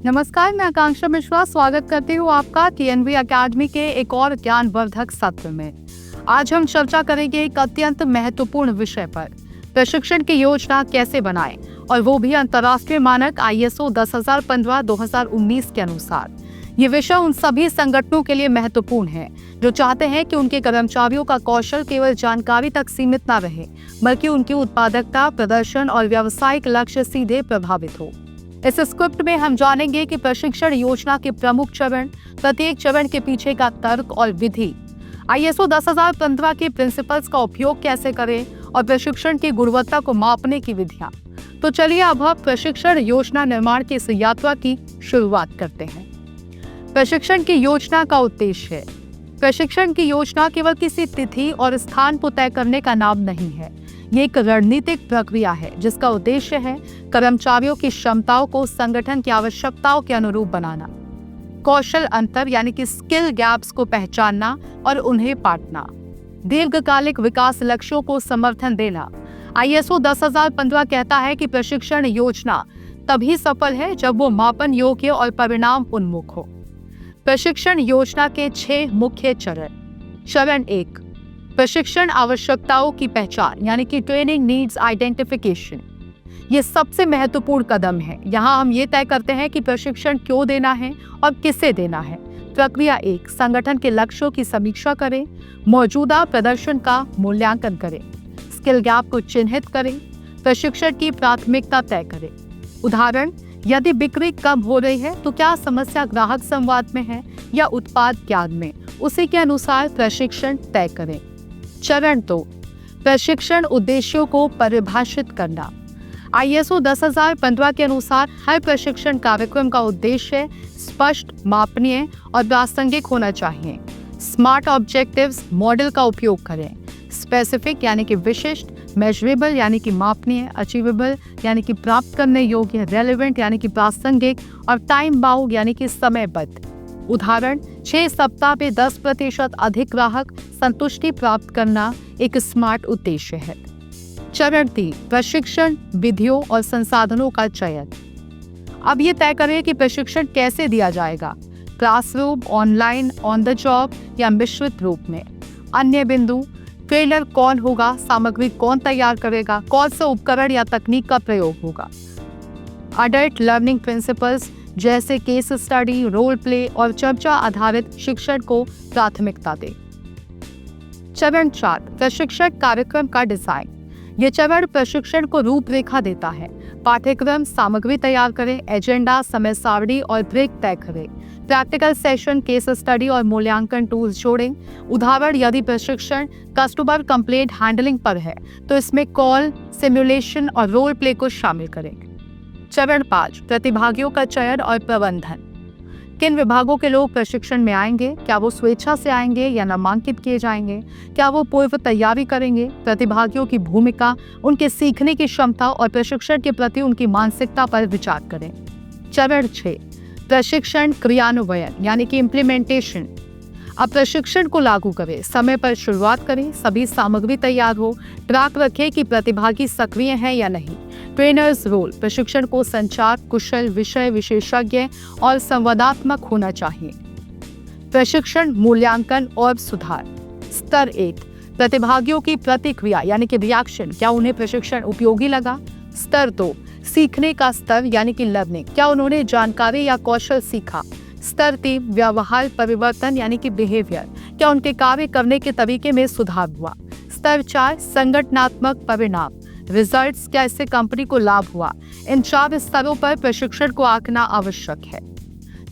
नमस्कार, मैं आकांक्षा मिश्रा स्वागत करती हूँ आपका टीएनवी अकेडमी के एक और ज्ञानवर्धक सत्र में। आज हम चर्चा करेंगे एक अत्यंत महत्वपूर्ण विषय पर, प्रशिक्षण की योजना कैसे बनाएं, और वो भी अंतर्राष्ट्रीय मानक ISO 10015-2019 के अनुसार। ये विषय उन सभी संगठनों के लिए महत्वपूर्ण है जो चाहते हैं कि उनके कर्मचारियों का कौशल केवल जानकारी तक सीमित न रहे, बल्कि उनकी उत्पादकता, प्रदर्शन और व्यावसायिक लक्ष्य सीधे प्रभावित हो। इस स्क्रिप्ट में हम जानेंगे कि प्रशिक्षण योजना के प्रमुख चरण, प्रत्येक चरण के पीछे का तर्क और विधि, ISO 10015 के प्रिंसिपल्स का उपयोग कैसे करें और प्रशिक्षण की गुणवत्ता को मापने की विधियां। तो चलिए अब हम प्रशिक्षण योजना निर्माण की इस यात्रा की शुरुआत करते हैं। प्रशिक्षण की योजना का उद्देश्य है। प्रशिक्षण की योजना केवल किसी तिथि और स्थान को तय करने का नाम नहीं है। ये एक रणनीतिक प्रक्रिया है जिसका उद्देश्य है कर्मचारियों की क्षमताओं को संगठन की आवश्यकताओं के अनुरूप बनाना, कौशल अंतर यानी कि स्किल गैप्स को पहचानना और उन्हें पाटना, दीर्घकालिक विकास लक्ष्यों को समर्थन देना। ISO 10015 कहता है कि प्रशिक्षण योजना तभी सफल है जब वो मापन योग्य और परिणाम उन्मुख हो। प्रशिक्षण योजना के 6 मुख्य चरण। चरण 1, प्रशिक्षण आवश्यकताओं की पहचान यानी कि ट्रेनिंग नीड्स आइडेंटिफिकेशन। ये सबसे महत्वपूर्ण कदम है। यहाँ हम ये तय करते हैं कि प्रशिक्षण क्यों देना है और किसे देना है। प्रक्रिया 1, संगठन के लक्ष्यों की समीक्षा करें, मौजूदा प्रदर्शन का मूल्यांकन करें, स्किल गैप को चिन्हित करें, प्रशिक्षण की प्राथमिकता तय करें। उदाहरण, यदि बिक्री कम हो रही है तो क्या समस्या ग्राहक संवाद में है या उत्पाद ज्ञान में, उसी के अनुसार प्रशिक्षण तय करें। चरण 2, प्रशिक्षण उद्देश्यों को परिभाषित करना। ISO 10015 के अनुसार हर प्रशिक्षण कार्यक्रम का उद्देश्य स्पष्ट, मापनीय और प्रासंगिक होना चाहिए। स्मार्ट ऑब्जेक्टिव्स मॉडल का उपयोग करें। स्पेसिफिक यानी कि विशिष्ट, मेजरेबल यानी कि मापनीय, अचीवेबल यानी कि प्राप्त करने योग्य, रेलेवेंट यानी कि प्रासंगिक और टाइम बाउंड यानी कि समयबद्ध। उदाहरण, 6 सप्ताह में 10% अधिक ग्राहक संतुष्टि प्राप्त करना एक स्मार्ट उद्देश्य है। चरण 3, प्रशिक्षण विधियों और संसाधनों का चयन। अब ये तय करें कि प्रशिक्षण कैसे दिया जाएगा, classroom, online, on the job या मिश्रित रूप में। अन्य बिंदु, ट्रेनर कौन होगा, सामग्री कौन तैयार करेगा, कौन सा उपकरण या तकनीक का प्रयोग होगा। अडल्ट लर्निंग प्रिंसिपल्स जैसे केस स्टडी, रोल प्ले और चर्चा आधारित शिक्षण को प्राथमिकता दें। चरण 4, प्रशिक्षण कार्यक्रम का डिजाइन। ये चरण प्रशिक्षण को रूपरेखा देता है। पाठ्यक्रम सामग्री तैयार करें, एजेंडा, समय सारणी और ब्रेक तय करें। प्रैक्टिकल सेशन, केस स्टडी और मूल्यांकन टूल्स जोड़ें। उदाहरण, यदि प्रशिक्षण कस्टमर कंप्लेंट हैंडलिंग पर है तो इसमें कॉल, सिमुलेशन और रोल प्ले को शामिल करें। चरण 5, प्रतिभागियों का चयन और प्रबंधन। किन विभागों के लोग प्रशिक्षण में आएंगे, क्या वो स्वेच्छा से आएंगे या नामांकित किए जाएंगे, क्या वो पूर्व तैयारी करेंगे। प्रतिभागियों की भूमिका, उनके सीखने की क्षमता और प्रशिक्षण के प्रति उनकी मानसिकता पर विचार करें। चरण 6, प्रशिक्षण क्रियान्वयन यानी कि इम्प्लीमेंटेशन। अब प्रशिक्षण को लागू करें, समय पर शुरुआत करें, सभी सामग्री तैयार हो, ट्रैक रखें कि प्रतिभागी सक्रिय हैं या नहीं। ट्रेनर्स रोल, प्रशिक्षण को संचार कुशल, विषय विशेषज्ञ और संवादात्मक होना चाहिए। प्रशिक्षण मूल्यांकन और सुधार। स्तर 1, प्रतिभागियों की प्रतिक्रिया यानी कि रिएक्शन, क्या उन्हें प्रशिक्षण उपयोगी लगा। स्तर 2, सीखने का स्तर यानी कि लर्निंग, क्या उन्होंने जानकारी या कौशल सीखा। स्तर 3, व्यवहार परिवर्तन यानी कि बिहेवियर, क्या उनके कार्य करने के तरीके में सुधार हुआ। स्तर 4, संगठनात्मक परिणाम, रिजल्ट्स, क्या इससे कंपनी को लाभ हुआ। इन 4 स्तरों पर प्रशिक्षण को आंकना आवश्यक है।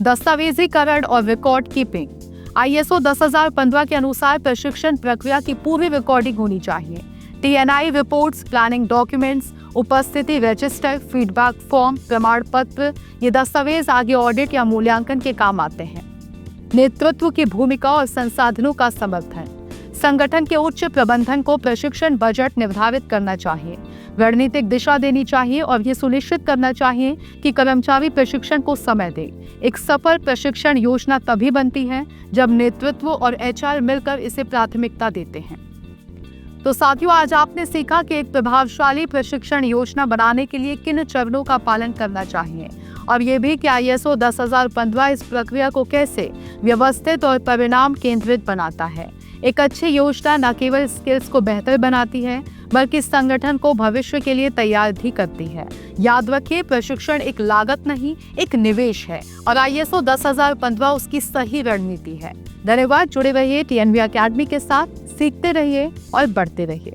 दस्तावेजीकरण और रिकॉर्ड कीपिंग। ISO 10015 के अनुसार प्रशिक्षण प्रक्रिया की पूरी रिकॉर्डिंग होनी चाहिए। TNI रिपोर्ट्स, प्लानिंग डॉक्यूमेंट्स, उपस्थिति रजिस्टर, फीडबैक फॉर्म, प्रमाण पत्र, ये दस्तावेज आगे ऑडिट या मूल्यांकन के काम आते हैं। नेतृत्व की भूमिका और संसाधनों का समर्थन। संगठन के उच्च प्रबंधन को प्रशिक्षण बजट निर्धारित करना चाहिए, रणनीतिक दिशा देनी चाहिए और ये सुनिश्चित करना चाहिए कि कर्मचारी प्रशिक्षण को समय दे। एक सफल प्रशिक्षण योजना तभी बनती है जब नेतृत्व और HR मिलकर इसे प्राथमिकता देते हैं। तो साथियों, आज आपने सीखा कि एक प्रभावशाली प्रशिक्षण योजना बनाने के लिए किन चरणों का पालन करना चाहिए और ये भी कि ISO 10015 इस प्रक्रिया को कैसे व्यवस्थित और परिणाम केंद्रित बनाता है। एक अच्छी योजना न केवल स्किल्स को बेहतर बनाती है बल्कि संगठन को भविष्य के लिए तैयार भी करती है। याद रखिए, प्रशिक्षण एक लागत नहीं, एक निवेश है और ISO 10015 उसकी सही रणनीति है। धन्यवाद। जुड़े रहिए TNV अकेडमी के साथ, सीखते रहिए और बढ़ते रहिए।